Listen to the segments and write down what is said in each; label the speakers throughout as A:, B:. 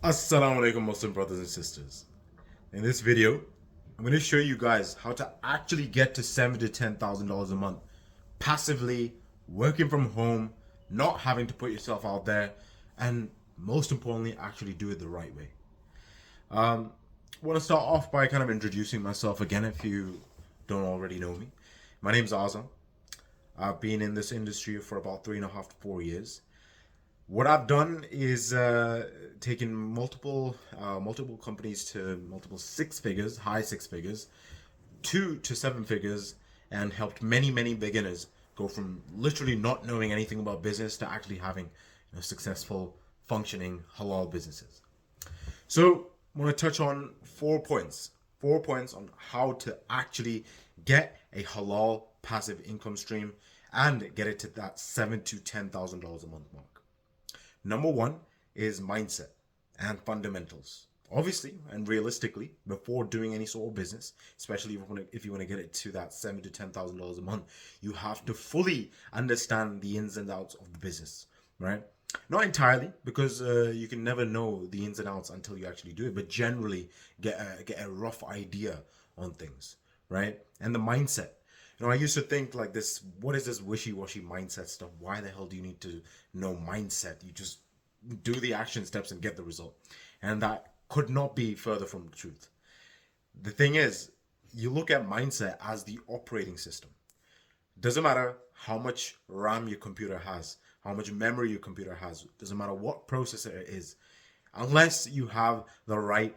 A: Assalamu alaikum Muslim brothers and sisters. In this video, I'm going to show you guys how to actually get to $7,000 to $10,000 a month passively, working from home, not having to put yourself out there, and most importantly, actually do it the right way. I want to start off by kind of introducing myself again if you don't already know me. My name's Azam. I've been in this industry for about 3.5 to 4 years. What I've done is taken multiple companies to multiple six figures, high six figures, 2 to 7 figures, and helped many beginners go from literally not knowing anything about business to actually having successful, functioning halal businesses. So I want to touch on 4 points. 4 points on how to actually get a halal passive income stream and get it to that $7,000 to $10,000 a month mark. Number one is mindset and fundamentals. Obviously and realistically, before doing any sort of business, especially if you want to get it to that $7,000 to $10,000 a month, you have to fully understand the ins and outs of the business, right? Not entirely, because you can never know the ins and outs until you actually do it, but generally get a rough idea on things, right? And the mindset. I used to think like this, what is this wishy-washy mindset stuff? Why the hell do you need to know mindset? You just do the action steps and get the result. And that could not be further from the truth. The thing is, you look at mindset as the operating system. Doesn't matter how much RAM your computer has, how much memory your computer has, doesn't matter what processor it is, unless you have the right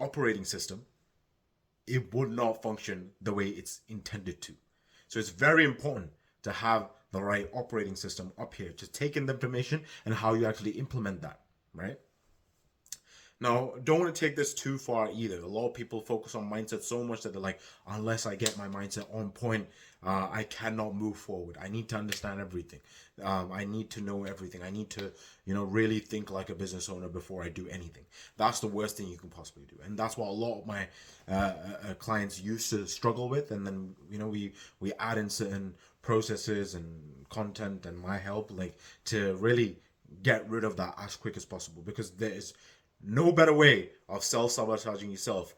A: operating system, it would not function the way it's intended to. So it's very important to have the right operating system up here to take in the information and how you actually implement that, right? Now, don't want to take this too far either. A lot of people focus on mindset so much that they're like, unless I get my mindset on point, I cannot move forward. I need to understand everything. I need to know everything. I need to, really think like a business owner before I do anything. That's the worst thing you can possibly do, and that's what a lot of my clients used to struggle with. And then, we add in certain processes and content and my help, like to really get rid of that as quick as possible, because there is no better way of self-sabotaging yourself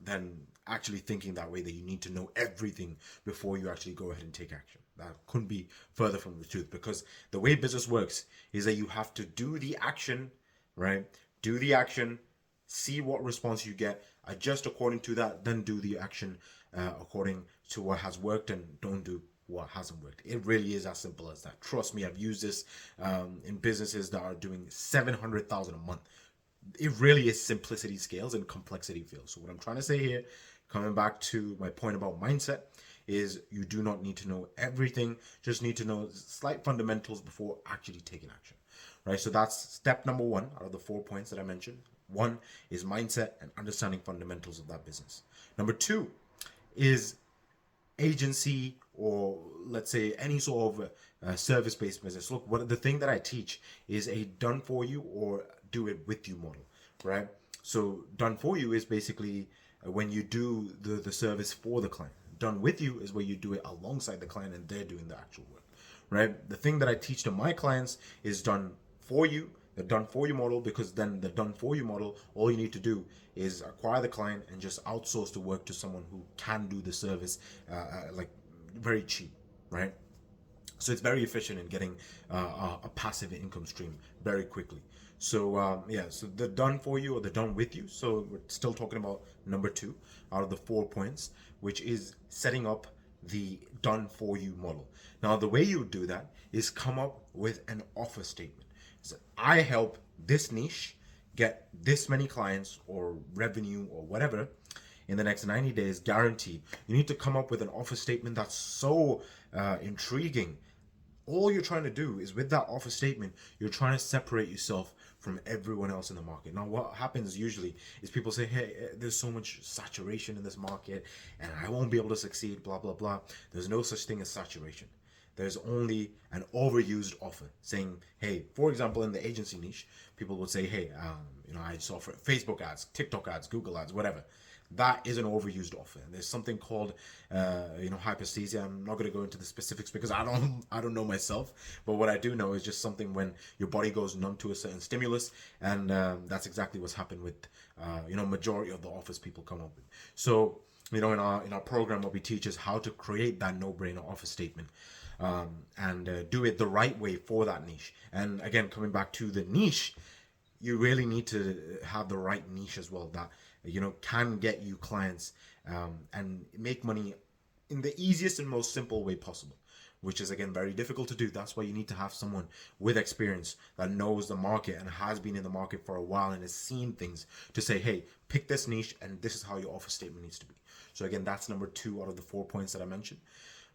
A: than actually thinking that way, that you need to know everything before you actually go ahead and take action. That couldn't be further from the truth, because the way business works is that you have to do the action, right? Do the action, see what response you get, adjust according to that, then do the action according to what has worked, and don't do what hasn't worked. It really is as simple as that. Trust me, I've used this in businesses that are doing 700,000 a month. It really is simplicity scales and complexity fails. So what I'm trying to say here, coming back to my point about mindset, is you do not need to know everything. Just need to know slight fundamentals before actually taking action, right? So that's step number one out of the 4 points that I mentioned. One is mindset and understanding fundamentals of that business. Number two is agency, or let's say any sort of service-based business. Look, what the thing that I teach is a done for you or do it with you model, right? So done for you is basically when you do the service for the client. Done with you is where you do it alongside the client and they're doing the actual work, right? The thing that I teach to my clients is done for you, the done for you model, because then the done for you model, all you need to do is acquire the client and just outsource the work to someone who can do the service like very cheap, right? So it's very efficient in getting a passive income stream very quickly. So so the done for you or the done with you. So we're still talking about number two out of the 4 points, which is setting up the done for you model. Now the way you do that is come up with an offer statement. So I help this niche get this many clients or revenue or whatever in the next 90 days, guaranteed. You need to come up with an offer statement that's so intriguing. All you're trying to do is, with that offer statement, you're trying to separate yourself from everyone else in the market. Now what happens usually is people say, hey, there's so much saturation in this market and I won't be able to succeed, blah blah blah. There's no such thing as saturation. There's only an overused offer saying, hey, for example, in the agency niche, people would say, hey, I saw for Facebook ads, TikTok ads, Google ads, whatever. that is an overused offer. And there's something called, hyperesthesia. I'm not going to go into the specifics because I don't know myself. But what I do know is just something when your body goes numb to a certain stimulus, and that's exactly what's happened with, majority of the offers people come up with. So, in our program, what we teach is how to create that no-brainer offer statement, and do it the right way for that niche. And again, coming back to the niche, you really need to have the right niche as well that can get you clients, and make money in the easiest and most simple way possible, which is again very difficult to do. That's why you need to have someone with experience that knows the market and has been in the market for a while and has seen things to say, hey, pick this niche and this is how your offer statement needs to be. So again, that's number 2 out of the 4 points that I mentioned,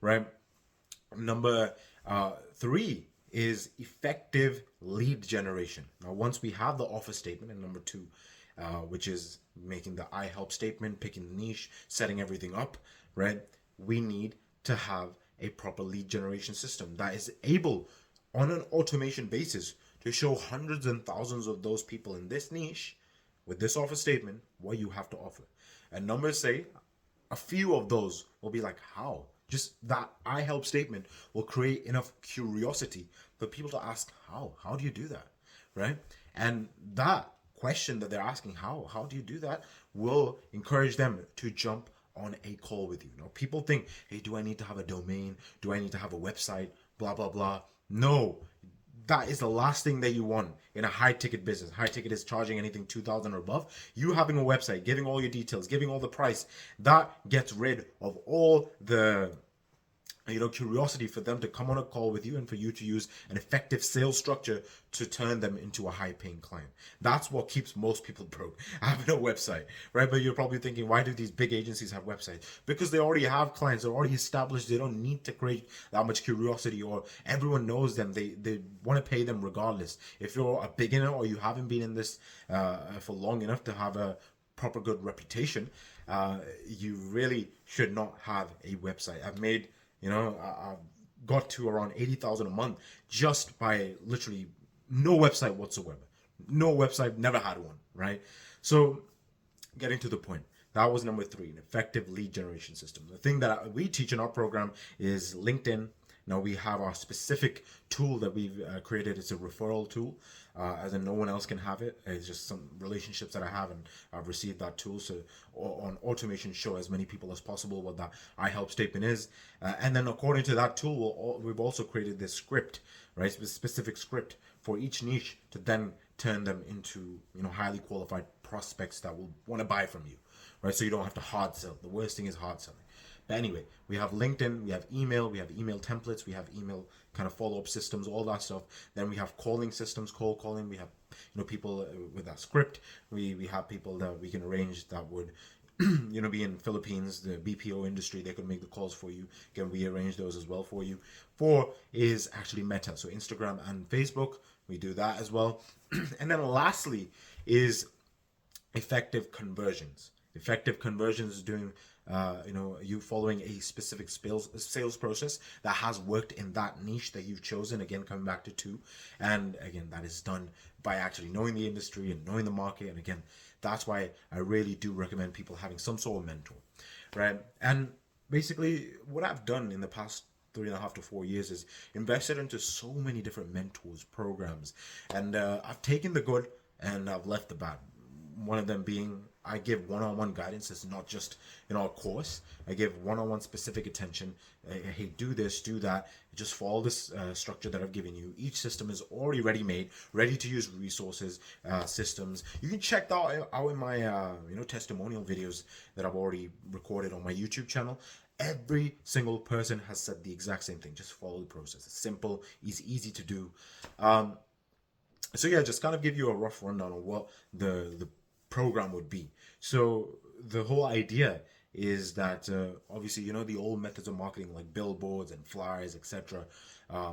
A: right? Number 3 is effective lead generation. Now, once we have the offer statement, and number 2, which is making the I help statement, picking the niche, setting everything up, right? We need to have a proper lead generation system that is able, on an automation basis, to show hundreds and thousands of those people in this niche with this offer statement what you have to offer. And numbers say a few of those will be like, how? Just that I help statement will create enough curiosity for people to ask, how do you do that, right? And that question that they're asking, how do you do that, will encourage them to jump on a call with you. People think, hey, do I need to have a domain? Do I need to have a website? Blah, blah, blah. No, that is the last thing that you want in a high ticket business. High ticket is charging anything 2,000 or above. You having a website, giving all your details, giving all the price, that gets rid of all the curiosity for them to come on a call with you and for you to use an effective sales structure to turn them into a high paying client. That's what keeps most people broke, having a website, right? But you're probably thinking, why do these big agencies have websites? Because they already have clients, they're already established. They don't need to create that much curiosity, or everyone knows them. They want to pay them regardless. If you're a beginner or you haven't been in this for long enough to have a proper good reputation, you really should not have a website. I've got to around 80,000 a month just by literally no website whatsoever. No website, never had one, right? So getting to the point, that was number 3, an effective lead generation system. The thing that we teach in our program is LinkedIn. Now we have our specific tool that we've created. It's a referral tool, as in no one else can have it. It's just some relationships that I have, and I've received that tool. So on automation, show as many people as possible what that I help statement is, and then according to that tool, we've also created this script, right? Specific script for each niche to then turn them into highly qualified prospects that will want to buy from you, right? So you don't have to hard sell. The worst thing is hard selling. But anyway, we have LinkedIn, we have email templates, we have email kind of follow-up systems, all that stuff. Then we have calling systems, cold calling. We have people with that script. We have people that we can arrange that would be in Philippines, the BPO industry. They could make the calls for you. Again, we arrange those as well for you. 4 is actually Meta, so Instagram and Facebook. We do that as well. And then lastly is effective conversions. Effective conversions is doing you following a specific sales process that has worked in that niche that you've chosen. Again, coming back to 2, and again, that is done by actually knowing the industry and knowing the market. And again, that's why I really do recommend people having some sort of mentor, right? And basically what I've done in the past 3.5 to 4 years is invested into so many different mentors, programs, and I've taken the good and I've left the bad. One of them being, I give one-on-one guidance. It's not just a course. I give one-on-one specific attention. Hey, do this, do that. Just follow this structure that I've given you. Each system is already ready-made, ready to use resources, systems. You can check that out in my testimonial videos that I've already recorded on my YouTube channel. Every single person has said the exact same thing. Just follow the process. It's simple, easy to do. So yeah, just kind of give you a rough rundown on what the program would be. So the whole idea is that obviously the old methods of marketing like billboards and flyers, etc.,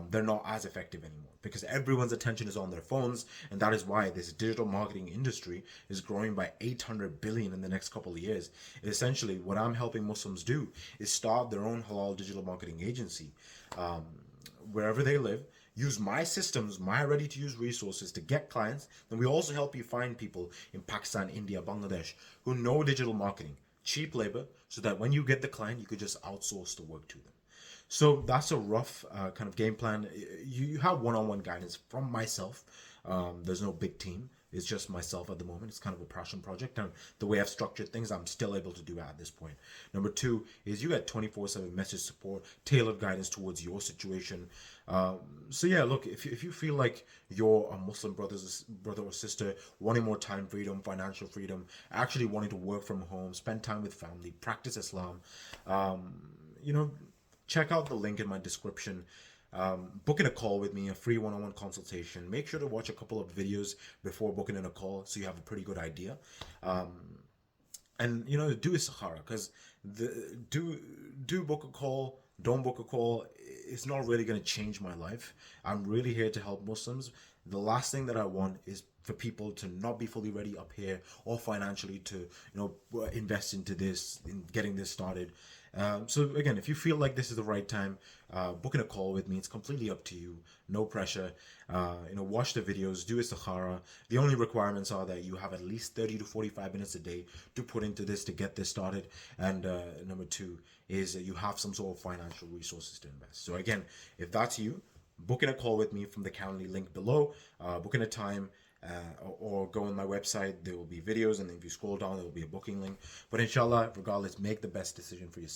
A: they're not as effective anymore because everyone's attention is on their phones, and that is why this digital marketing industry is growing by 800 billion in the next couple of years. Essentially, what I'm helping Muslims do is start their own halal digital marketing agency wherever they live. Use my systems, my ready-to-use resources to get clients. Then we also help you find people in Pakistan, India, Bangladesh who know digital marketing, cheap labor, so that when you get the client, you could just outsource the work to them. So that's a rough kind of game plan. You have one-on-one guidance from myself. There's no big team. It's just myself at the moment. It's kind of a passion project, and the way I've structured things, I'm still able to do it at this point. Number two is you get 24/7 message support, tailored guidance towards your situation. So yeah, look, if you feel like you're a Muslim brother or sister wanting more time freedom, financial freedom, actually wanting to work from home, spend time with family, practice Islam, you know, check out the link in my description. Booking a call with me, a free one-on-one consultation. Make sure to watch a couple of videos before booking in a call so you have a pretty good idea. And do a Sahara, because the do book a call, don't book a call. It's not really going to change my life. I'm really here to help Muslims. The last thing that I want is for people to not be fully ready up here or financially to invest into this, in getting this started. So again, if you feel like this is the right time, booking a call with me, it's completely up to you. No pressure. Watch the videos, do a Sahara. The only requirements are that you have at least 30 to 45 minutes a day to put into this to get this started. And number two is that you have some sort of financial resources to invest. So again, if that's you, booking a call with me from the Calendly link below, booking a time, or go on my website. There will be videos, and if you scroll down, there will be a booking link. But inshallah, regardless, make the best decision for yourself.